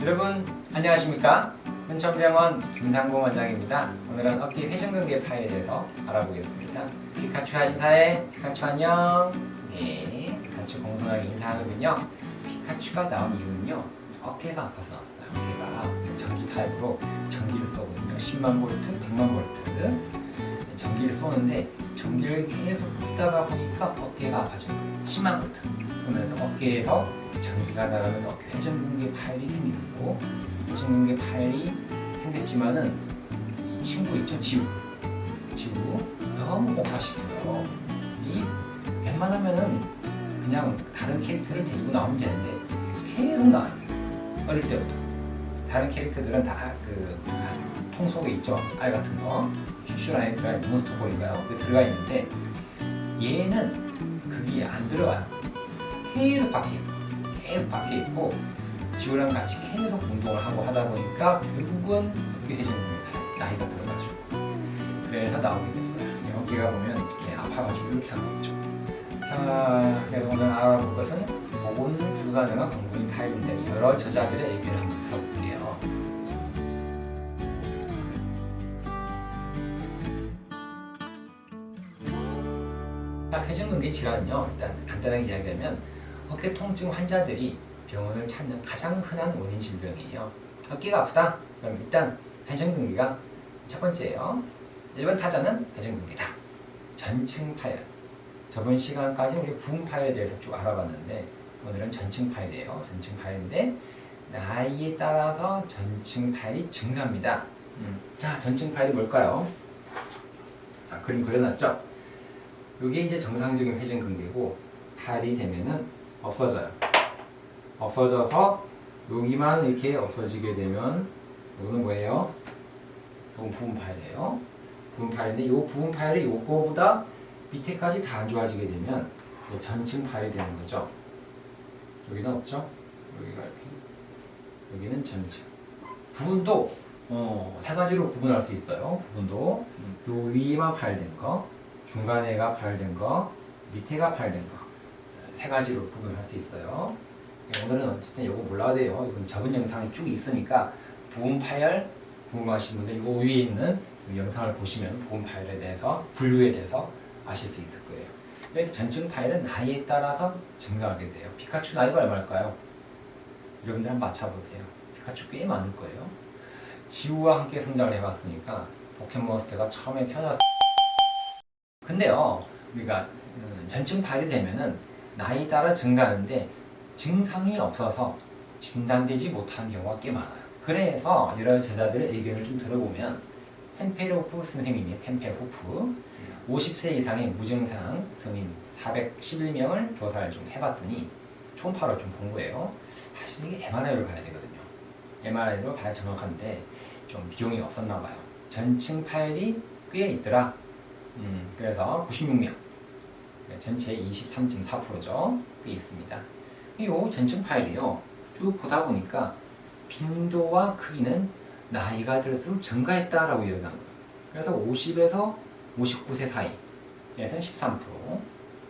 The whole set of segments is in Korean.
여러분 안녕하십니까? hun천병원 김상봉 원장입니다. 오늘은 어깨 회전근개 파일에 대해서 알아보겠습니다. 피카츄야 인사해. 피카츄 안녕. 네, 피카츄 공손하게 인사하거든요. 피카츄가 나온 이유는요, 어깨가 아파서 나왔어요. 어깨가 전기 타입으로 전기를 쏘거든요. 10만 볼트, 100만 볼트 전기를 쏘는데 전기를 계속 쓰다가 보니까 어깨가 아파지는 거예요. 10만 볼트 쏘면서 어깨에서 전기가 나가면서 어깨 회전근개 파일이 생기는 거고, 회전근개 파일이 생겼지만은 이 친구 있죠, 지우 너무 복사시켜요. 이 웬만하면은 그냥 다른 캐릭터를 데리고 나오면 되는데 계속 나와요. 어릴 때부터 다른 캐릭터들은 다 그 통 속에 있죠, 알 같은 거 캡슐 안에 들어가 있는 몬스터볼인가요? 그게 들어가 있는데 얘는 그게 안 들어가요. 계속 밖에 있어. 계속 밖에 있고 지우랑 같이 계속 운동을 하고 하다 보니까 결국은 어깨 회전근개 나이가 들어가지고 그래서 나오게 됐어요. 어깨가 보면 이렇게 아파가지고 이렇게 하는 거죠. 자, 그래서 오늘 알아볼 것은 복원 불가능한 공부인 파일인데 여러 저자들의 얘기를 한번 들어볼게요. 회전근개 질환은요, 일단 간단하게 이야기하면 어깨 통증 환자들이 병원을 찾는 가장 흔한 원인 질병이에요. 어깨가 아프다? 그럼 일단 회전근개가 첫 번째예요. 1번 타자는 회전근개다. 전층 파열. 저번 시간까지 우리 부분 파열에 대해서 쭉 알아봤는데 오늘은 전층 파열이에요. 전층 파열인데 나이에 따라서 전층 파열이 증가합니다. 자, 전층 파열이 뭘까요? 자, 그림 그려놨죠? 이게 이제 정상적인 회전근개고 파열이 되면은 없어져요. 없어져서 여기만 이렇게 없어지게 되면 이거는 뭐예요? 이건 부분 파열이에요. 부분 파열인데 이 부분 파열이 요거보다 밑에까지 다 안 좋아지게 되면 전층 파열이 되는 거죠. 여기는 없죠? 여기가 이렇게. 여기는 전층. 부분도 세 가지로 구분할 수 있어요. 부분도 요 위에만 파열된 거, 중간에가 파열된 거, 밑에가 파열된 거, 세 가지로 구분할 수 있어요. 오늘은 어쨌든 이거 몰라도 돼요. 이건 저번 영상이 쭉 있으니까 부분 파열 궁금하신 분들 이 위에 있는 이 영상을 보시면 부분 파열에 대해서 분류에 대해서 아실 수 있을 거예요. 그래서 전층 파열은 나이에 따라서 증가하게 돼요. 피카츄 나이가 얼마일까요? 여러분들 한번 맞춰보세요. 피카츄 꽤 많을 거예요. 지우와 함께 성장을 해봤으니까 포켓몬스터가 처음에 태어났을 근데요, 우리가 전층 파열이 되면은 나이 따라 증가하는데 증상이 없어서 진단되지 못한 경우가 꽤 많아요. 그래서 여러 제자들의 의견을 좀 들어보면 템페로프 선생님이 템페호프 50세 이상의 무증상 성인 411명을 조사를 좀 해봤더니 초음파로 좀 본 거예요. 사실 이게 MRI로 봐야 되거든요. MRI로 봐야 정확한데 좀 비용이 없었나 봐요. 전층 파열이 꽤 있더라. 그래서 96명, 전체 23.4%죠. 꽤 있습니다. 이 전층 파열이요, 쭉 보다 보니까 빈도와 크기는 나이가 들수록 증가했다라고 이야기한 거예요. 그래서 50에서 59세 사이에서는 13%,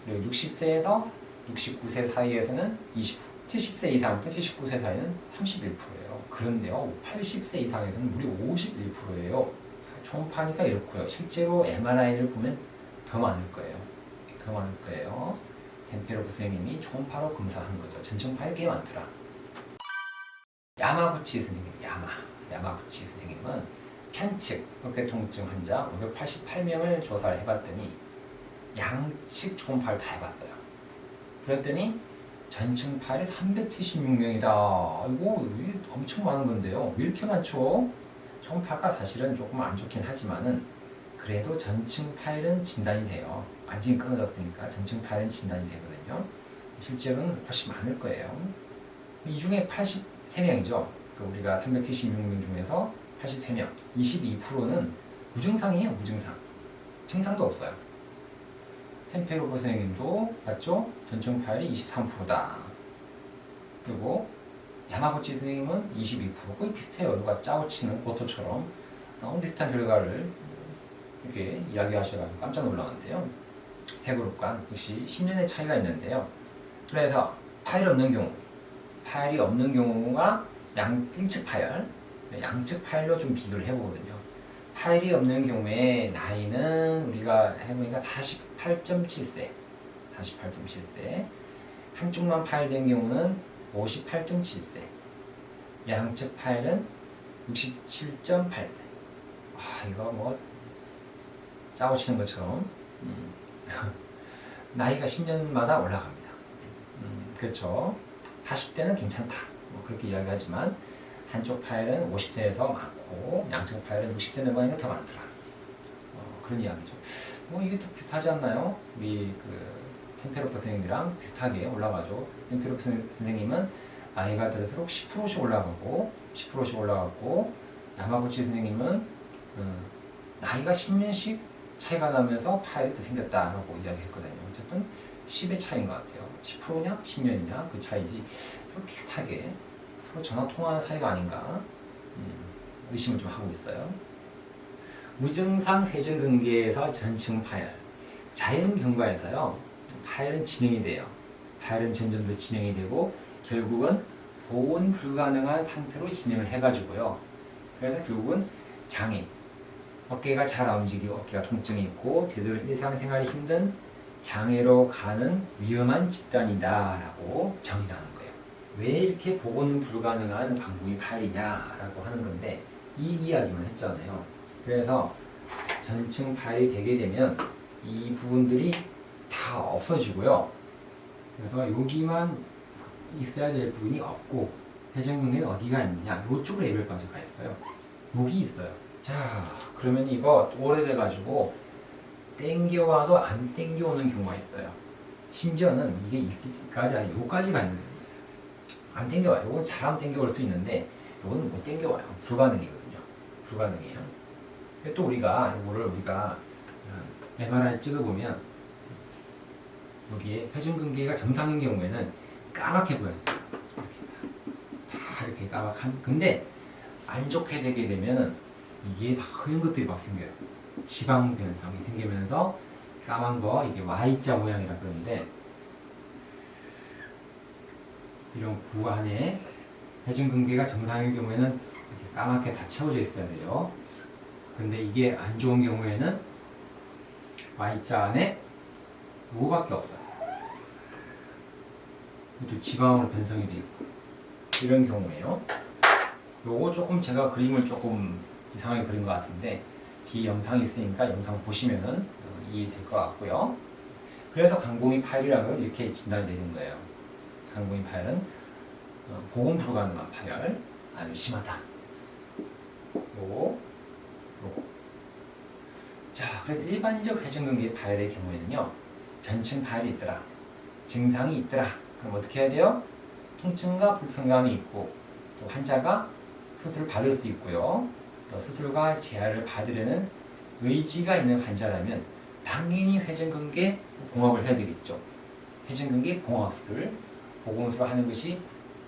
그리고 60세에서 69세 사이에서는 20%, 70세 이상부터 79세 사이는 31%예요. 그런데요, 80세 이상에서는 무려 51%예요. 초음파니까 이렇고요. 실제로 MRI를 보면 더 많을 거예요. 더 많을 거예요. 템페로프 선생님이 초음파로 검사한 거죠. 전층 파열이 꽤 많더라. 야마구치 선생님, 야마구치 선생님은 편측 어깨 통증 환자 588명을 조사를 해봤더니 양측 초음파를 다 해봤어요. 그랬더니 전층 파열이 376명이다. 이거 엄청 많은 건데요. 왜 이렇게 많죠? 초음파가 사실은 조금 안 좋긴 하지만은 그래도 전층 파열은 진단이 돼요. 완전히 끊어졌으니까 전층 파열은 진단이 되거든요. 실제로는 훨씬 많을 거예요. 이 중에 83명이죠. 우리가 376명 중에서 83명, 22%는 무증상이에요. 무증상. 증상도 없어요. 템페로프 선생님도 맞죠? 전층 파열이 23%다. 그리고 야마구치 선생님은 22%, 거의 비슷해요. 누가 짜고 치는 고토처럼 너무 비슷한 결과를 이렇게 이야기하셔가지고 깜짝 놀랐는데요. 세 그룹 간 역시 10년의 차이가 있는데요. 그래서 파열이 없는 경우가 일측 파열, 양측 파열로 좀 비교를 해보거든요. 파열이 없는 경우에 나이는 우리가 해보니까 48.7세, 48.7세. 한쪽만 파열된 경우는 58.7세, 양측 파열은 67.8세. 이거 뭐 짜고 치는 것처럼 나이가 10년마다 올라갑니다. 그렇죠. 40대는 괜찮다, 뭐 그렇게 이야기하지만 한쪽 파열은 50대에서 많고 양쪽 파열은 60대 넘어가니까 더 많더라. 그런 이야기죠. 뭐 이게 또 비슷하지 않나요? 우리 그 템페로프 선생님이랑 비슷하게 올라가죠. 템페로프 선생님은 나이가 들어서록 10%씩 올라가고 10%씩 올라갔고, 야마구치 선생님은 나이가 10년씩 차이가 나면서 파열이 더 생겼다라고 이야기했거든요. 어쨌든 10의 차이인 것 같아요. 10%냐 10년이냐 그 차이지, 서로 비슷하게 서로 전화 통화하는 사이가 아닌가 의심을 좀 하고 있어요. 무증상 회전근개에서 전층 파열. 자연 경과에서요, 파열은 진행이 돼요. 파열은 점점 더 진행이 되고 결국은 보온 불가능한 상태로 진행을 해가지고요. 그래서 결국은 장애, 어깨가 잘 안 움직이고 어깨가 통증이 있고 제대로 일상생활이 힘든 장애로 가는 위험한 집단이다라고 정의를 하는 거예요. 왜 이렇게 보온 불가능한 방부이 파열이냐라고 하는 건데, 이 이야기만 했잖아요. 그래서 전층 파열이 되게 되면 이 부분들이 다 없어지고요. 그래서 여기만 있어야 될 부분이 없고, 회전근개는 어디가 있느냐, 이쪽으로 레벨까지 가 있어요. 여기 있어요. 자, 그러면 이거 오래돼가지고 땡겨와도 안 땡겨오는 경우가 있어요. 심지어는 이게 여기까지 아니고 여기까지 가 있는 경우가 있어요. 안 땡겨와요. 이건 잘 안 땡겨올 수 있는데 이거는 못 땡겨와요. 불가능이거든요. 불가능해요. 또 우리가 이거를 MRI 찍어보면 여기에 회전근개가 정상인 경우에는 까맣게 보여요. 다 이렇게 까맣한. 근데 안 좋게 되게 되면 이게 다 흐린 것들이 막 생겨요. 지방 변성이 생기면서 까만 거, 이게 Y자 모양이라 그러는데, 이런 구 안에 회전근개가 정상인 경우에는 이렇게 까맣게 다 채워져 있어야 돼요. 근데 이게 안 좋은 경우에는 Y자 안에 요거밖에 없어요. 또 지방으로 변성이 되어 있고, 이런 경우에요. 요거 조금 제가 그림을 조금 이상하게 그린 것 같은데 뒤에 영상이 있으니까 영상 보시면은 이해될 것 같고요. 그래서 강공이 파열이라는 걸 이렇게 진단이 되는 거예요. 강공이 파열은 보온 불가능한 파열, 아주 심하다. 요거. 자, 그래서 일반적 회전근개 파열의 경우에는요, 전층 파열이 있더라, 증상이 있더라. 그럼 어떻게 해야 돼요? 통증과 불편감이 있고, 또 환자가 수술을 받을 수 있고요. 또 수술과 재활을 받으려는 의지가 있는 환자라면 당연히 회전근개 봉합을 해야 되겠죠. 회전근개 봉합술, 보건술을 하는 것이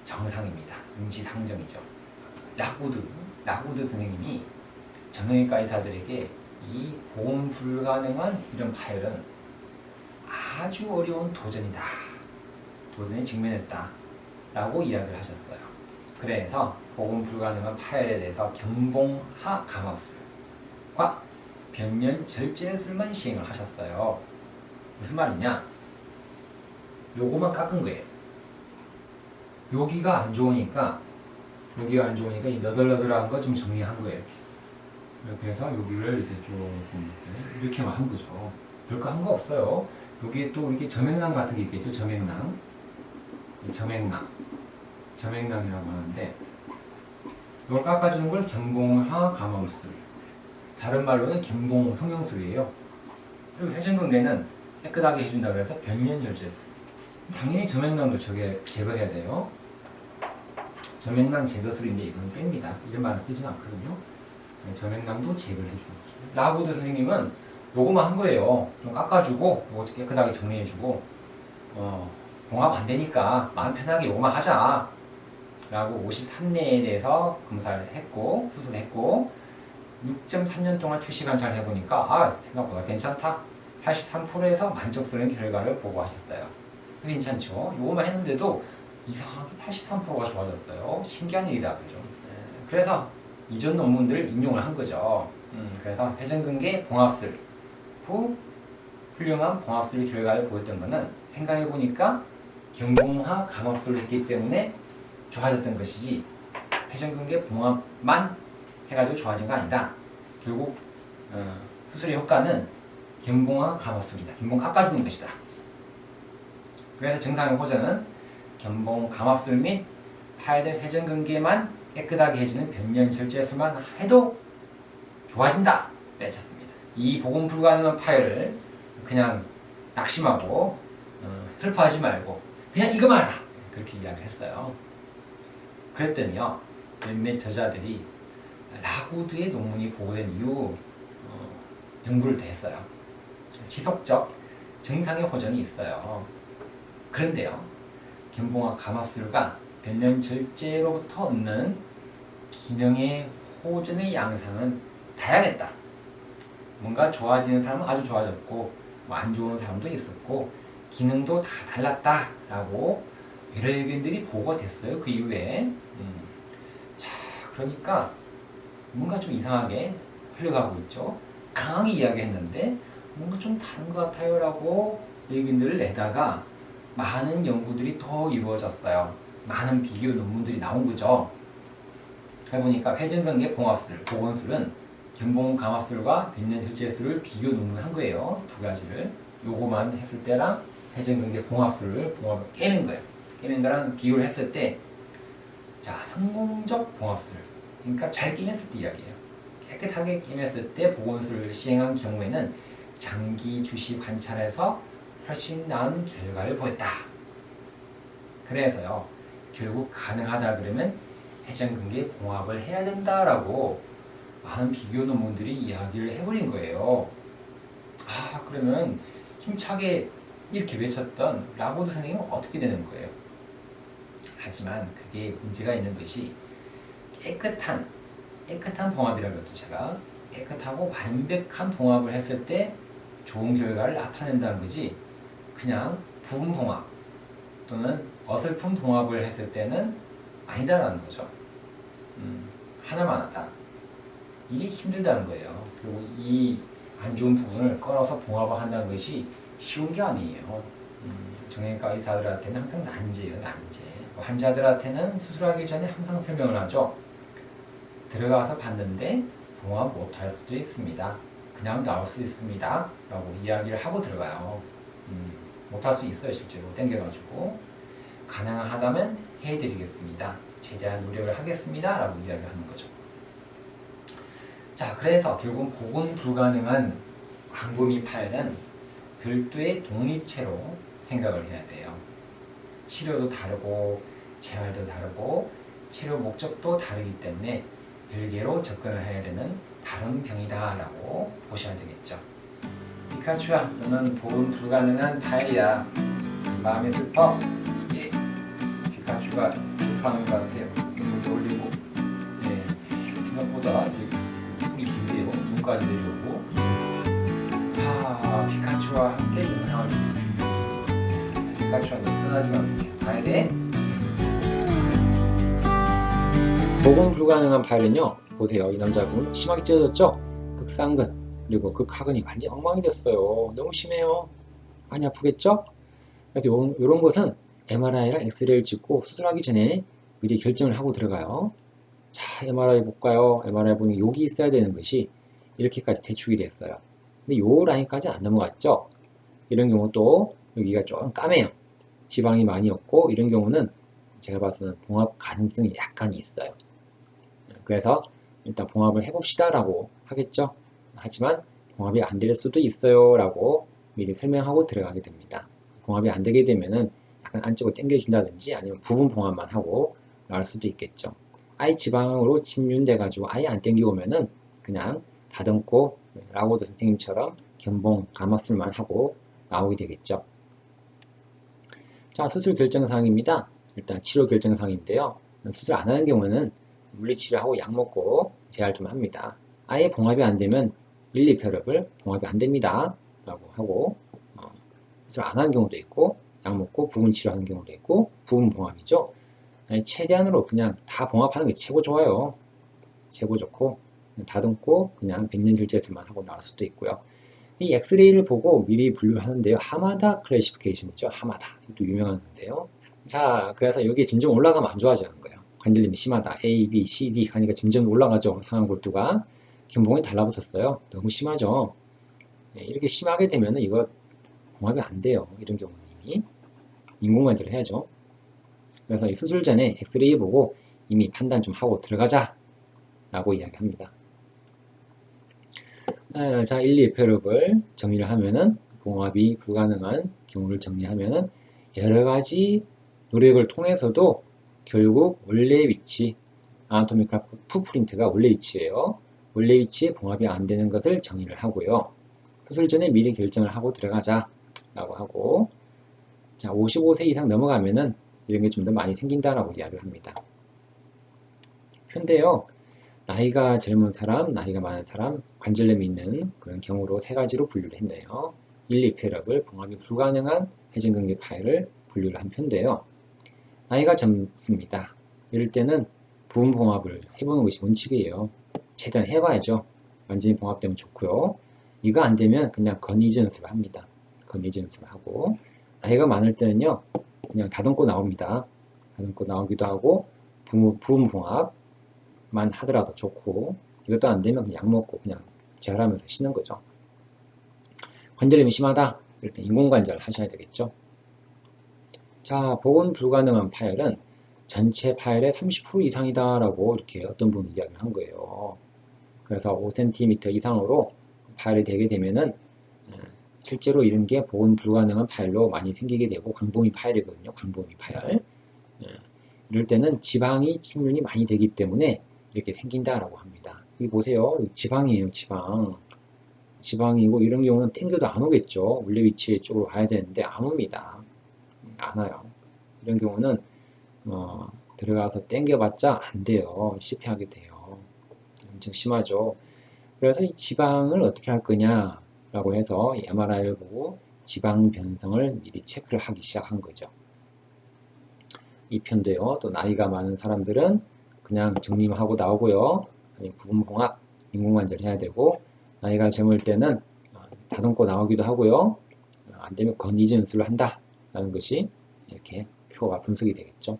정상입니다. 임시상정이죠. 라구드 선생님이 정형외과 의사들에게 이 보험 불가능한 이런 파열은 아주 어려운 도전이다, 도전에 직면했다 라고 이야기를 하셨어요. 그래서 보험 불가능한 파열에 대해서 경봉하 감압술과 변년 절제술만 시행을 하셨어요. 무슨 말이냐? 요거만 깎은 거예요. 여기가 안 좋으니까 이 너덜너덜한 거 좀 정리한 거예요. 이렇게 해서 여기를 이제 조금 이렇게만 한 거죠. 별거 한 거 없어요. 여기에 또 이렇게 점액낭 같은 게 있겠죠. 점액낭이라고 하는데, 이걸 깎아주는 걸 경봉하 감염술, 다른 말로는 경봉 성형술이에요. 그리고 회전근개는 깨끗하게 해준다 그래서 변년절제술. 당연히 점액낭도 제거해야 돼요. 점액낭 제거술인데 이건 뺍니다. 이런 말은 쓰진 않거든요. 점액낭도 제거를 해주는 거죠. 라구드 선생님은 요거만 한 거예요. 좀 깎아주고 요거 깨끗하게 정리해주고, 봉합 안 되니까 마음 편하게 요거만 하자 라고 53내에 대해서 검사를 했고 수술을 했고, 6.3년 동안 투시간 잘 해보니까 생각보다 괜찮다, 83%에서 만족스러운 결과를 보고하셨어요. 괜찮죠? 요거만 했는데도 이상하게 83%가 좋아졌어요. 신기한 일이다, 그죠? 그래서 이전 논문들을 인용을 한 거죠. 그래서 회전근개 봉합술 후 훌륭한 봉합술 결과를 보였던 거는 생각해보니까 경봉화 감압술을 했기 때문에 좋아졌던 것이지 회전근개 봉합만 해가지고 좋아진 거 아니다. 결국 수술의 효과는 견봉화 감압술이다. 견봉 깎아주는 것이다. 그래서 증상의 호전은 견봉 감압술 및 파열된 회전근개만 깨끗하게 해주는 변연절제술만 해도 좋아진다. 외쳤습니다. 이 복용 불가능한 파열을 그냥 낙심하고 슬퍼하지 말고 그냥 이거만 하라. 그렇게 이야기를 했어요. 그랬더니요. 몇몇 저자들이 라구드의 논문이 보고된 이후 연구를 했어요. 지속적 증상의 호전이 있어요. 그런데요. 견봉화 감압술과 변연절제로부터 얻는 기능의 호전의 양상은 다양했다. 뭔가 좋아지는 사람은 아주 좋아졌고 안 좋은 사람도 있었고 기능도 다 달랐다라고 여러 의견들이 보고가 됐어요. 그 이후에 자 그러니까 뭔가 좀 이상하게 흘러가고 있죠. 강하게 이야기했는데 뭔가 좀 다른 것 같아요 라고 의견들을 내다가 많은 연구들이 더 이루어졌어요. 많은 비교 논문들이 나온 거죠. 해보니까 회전근개 봉합술, 보건술은 견봉 감압술과 변연절제술을 비교 논문한 거예요. 두 가지를. 요거만 했을 때랑 회전근개 봉합술을 깨는 거예요. 깨는 거랑 비교를 했을 때 자, 성공적 봉합술. 그러니까 잘 깨맸을 때 이야기예요. 깨끗하게 깨맸을 때 보건술을 시행한 경우에는 장기 주시 관찰에서 훨씬 나은 결과를 보였다. 그래서요. 결국 가능하다 그러면 회전근개 봉합을 해야 된다라고 많은 비교 논문들이 이야기를 해버린 거예요. 아 그러면 힘차게 이렇게 외쳤던 라고드 선생님은 어떻게 되는 거예요? 하지만 그게 문제가 있는 것이 깨끗한 봉합이라고 했죠. 제가 깨끗하고 완벽한 봉합을 했을 때 좋은 결과를 나타낸다는 거지 그냥 부분 봉합 또는 어설픈 봉합을 했을 때는 아니다라는 거죠. 하나만 하다. 이게 힘들다는 거예요. 그리고 이 안 좋은 부분을 끊어서 봉합을 한다는 것이 쉬운 게 아니에요. 정형외과 의사들한테는 항상 난제예요, 난제. 환자들한테는 수술하기 전에 항상 설명을 하죠. 들어가서 봤는데 봉합 못할 수도 있습니다. 그냥 나올 수 있습니다. 라고 이야기를 하고 들어가요. 못할 수 있어요, 실제로. 땡겨가지고. 가능하다면 해드리겠습니다. 최대한 노력을 하겠습니다. 라고 이야기를 하는 거죠. 자, 그래서 결국 복원 불가능한 광범위 파열은 별도의 독립체로 생각을 해야 돼요. 치료도 다르고 재활도 다르고 치료 목적도 다르기 때문에 별개로 접근을 해야 되는 다른 병이다 라고 보셔야 되겠죠. 피카츄야, 너는 복원 불가능한 파열이야. 마음이 슬퍼. 예, 피카츄가 슬퍼하는 것 같아요. 눈물도 올리고 생각보다 눈까지 내려오고 자 피카츄와 함께 영상을 준비했습니다. 피카츄와 너 떠나지 말고 계속 봐야 돼. 복원 불가능한 파일은요 보세요. 이 남자분 심하게 찢어졌죠? 극상근 그리고 극하근이 완전 엉망이 됐어요. 너무 심해요. 많이 아프겠죠? 그래서 요런 것은 MRI랑 엑스레이를 찍고 수술하기 전에 미리 결정을 하고 들어가요. 자 MRI 볼까요? MRI 보니 여기 있어야 되는 것이 이렇게까지 대축이 됐어요. 근데 요 라인까지 안 넘어갔죠? 이런 경우 또 여기가 좀 까매요. 지방이 많이 없고 이런 경우는 제가 봐서는 봉합 가능성이 약간 있어요. 그래서 일단 봉합을 해봅시다 라고 하겠죠? 하지만 봉합이 안 될 수도 있어요 라고 미리 설명하고 들어가게 됩니다. 봉합이 안 되게 되면은 약간 안쪽으로 당겨준다든지 아니면 부분 봉합만 하고 나올 수도 있겠죠. 아예 지방으로 침륜돼 가지고 아예 안 당겨오면은 그냥 다듬고 라고드 선생님처럼 견봉 감압술만 하고 나오게 되겠죠. 자, 수술 결정사항입니다. 일단 치료 결정사항인데요. 수술 안 하는 경우는 물리치료하고 약 먹고 재활 좀 합니다. 아예 봉합이 안 되면 1, 2혈압을 봉합이 안 됩니다. 라고 하고 수술 안 하는 경우도 있고 약 먹고 부분 치료하는 경우도 있고 부분 봉합이죠. 최대한으로 그냥 다 봉합하는 게 최고 좋아요. 최고 좋고 다듬고 그냥 백년질제술만 하고 나올 수도 있고요. 이 엑스레이를 보고 미리 분류를 하는데요. 하마다 클래시피케이션이죠. 하마다. 또 유명한 건데요. 자, 그래서 여기 점점 올라가면 안 좋아지는 거예요. 관절염이 심하다. A, B, C, D 하니까 점점 올라가죠. 상완골두가. 견봉이 달라붙었어요. 너무 심하죠. 네, 이렇게 심하게 되면 이거 봉합이 안 돼요. 이런 경우는 이미 인공관절을 해야죠. 그래서 이 수술 전에 엑스레이 보고 이미 판단 좀 하고 들어가자 라고 이야기합니다. 자, 1, 2편을 정리를 하면은 봉합이 불가능한 경우를 정리하면은 여러 가지 노력을 통해서도 결국 원래 위치, 아나토미컬 풋프린트가 원래 위치예요. 원래 위치에 봉합이 안 되는 것을 정리를 하고요. 수술 전에 미리 결정을 하고 들어가자 라고 하고, 자, 55세 이상 넘어가면은 이런 게 좀 더 많이 생긴다라고 이야기를 합니다. 현대요, 나이가 젊은 사람, 나이가 많은 사람, 관절염이 있는 그런 경우로 세 가지로 분류를 했네요. 1, 2폐력을 봉합이 불가능한 회전근개 파열을 분류를 한 편인데요. 나이가 젊습니다. 이럴 때는 부분 봉합을 해보는 것이 원칙이에요. 최대한 해봐야죠. 완전히 봉합되면 좋고요. 이거 안 되면 그냥 건이지 연습을 합니다. 건이지 연습을 하고, 나이가 많을 때는요, 그냥 다듬고 나옵니다. 다듬고 나오기도 하고, 부분 봉합만 하더라도 좋고, 이것도 안 되면 그냥 약 먹고 그냥 재활하면서 쉬는 거죠. 관절염이 심하다. 이럴 때 인공관절 하셔야 되겠죠. 자, 복원 불가능한 파열은 전체 파열의 30% 이상이다라고 이렇게 어떤 분이 이야기를 한 거예요. 그래서 5cm 이상으로 파열이 되게 되면은 실제로 이런 게 복원 불가능한 파열로 많이 생기게 되고 광범위 파열이거든요. 광범위 파열. 이럴 때는 지방이 침륜이 많이 되기 때문에 이렇게 생긴다라고 합니다. 여기 보세요. 지방이에요. 지방이고 이런 경우는 땡겨도 안 오겠죠. 원래 위치 쪽으로 가야 되는데 안 옵니다. 안 와요. 이런 경우는 들어가서 땡겨봤자 안 돼요. 실패하게 돼요. 엄청 심하죠. 그래서 이 지방을 어떻게 할 거냐라고 해서 MRI를 보고 지방 변성을 미리 체크를 하기 시작한 거죠. 이 편도요. 또 나이가 많은 사람들은 그냥 정림하고 나오고요. 아니 부분 봉합, 인공관절 해야 되고, 나이가 젊을 때는 다듬고 나오기도 하고요. 안 되면 건이지 연술을 한다라는 것이 이렇게 표가 분석이 되겠죠.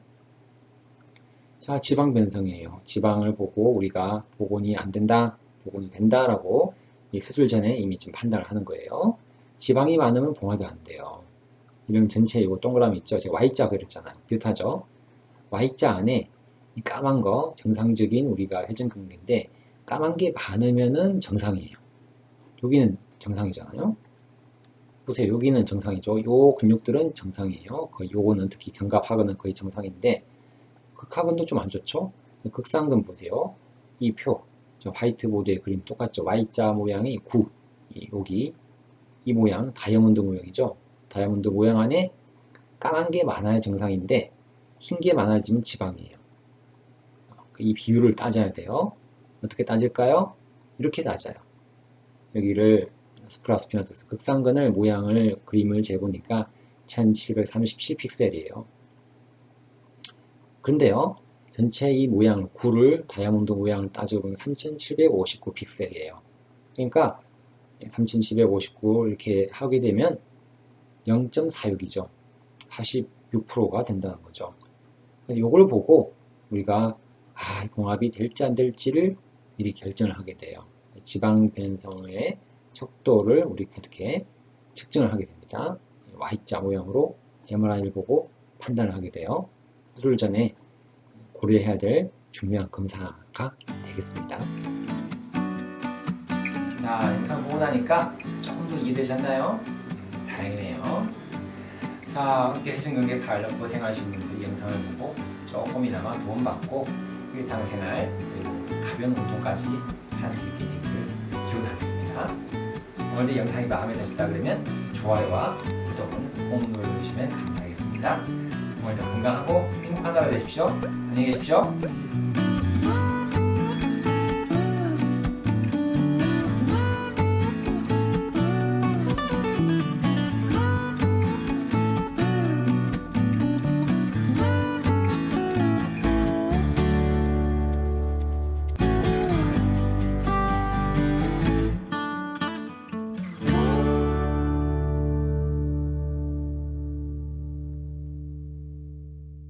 자, 지방 변성이에요. 지방을 보고 우리가 복원이 안 된다, 복원이 된다라고 이 수술 전에 이미 좀 판단을 하는 거예요. 지방이 많으면 봉합이 안 돼요. 이런 전체 이거 동그라미 있죠. 제가 Y자 그렸잖아요. 비슷하죠. Y자 안에 이 까만 거 정상적인 우리가 회전근개인데 까만 게 많으면은 정상이에요. 여기는 정상이잖아요. 보세요. 여기는 정상이죠. 요 근육들은 정상이에요. 거의 요거는 특히 견갑하근은 거의 정상인데 극하근도 좀 안 좋죠. 극상근 보세요. 이 표, 저 화이트보드의 그림 똑같죠. Y자 모양의 9, 여기 이 모양 다이아몬드 모양이죠. 다이아몬드 모양 안에 까만 게 많아야 정상인데 흰 게 많아지면 지방이에요. 이 비율을 따져야 돼요. 어떻게 따질까요? 이렇게 따져요. 여기를 스프라스피너스 극상근을 모양을 그림을 재보니까 1737픽셀이에요. 그런데요, 전체 이 모양 9를 다이아몬드 모양을 따져보면 3759픽셀이에요. 그러니까 3759 이렇게 하게 되면 0.46이죠. 46%가 된다는 거죠. 이걸 보고 우리가 봉합이 될지 안 될지를 미리 결정을 하게 돼요. 지방 변성의 척도를 우리가 이렇게 측정을 하게 됩니다. Y자 모양으로 MRI를 보고 판단을 하게 돼요. 수술 전에 고려해야 될 중요한 검사가 되겠습니다. 자, 영상 보고 나니까 조금 더 이해되셨나요? 다행이네요. 자, 함께 회전근개 파열로 고생하신 분들 영상을 보고 조금이나마 도움받고 일상생활 그리고 가벼운 운동까지 할 수 있게 되기를 기원하겠습니다. 오늘도 영상이 마음에 드셨다 그러면 좋아요와 구독은 꼭 눌러주시면 감사하겠습니다. 오늘도 건강하고 행복한 하루 되십시오. 안녕히 계십시오.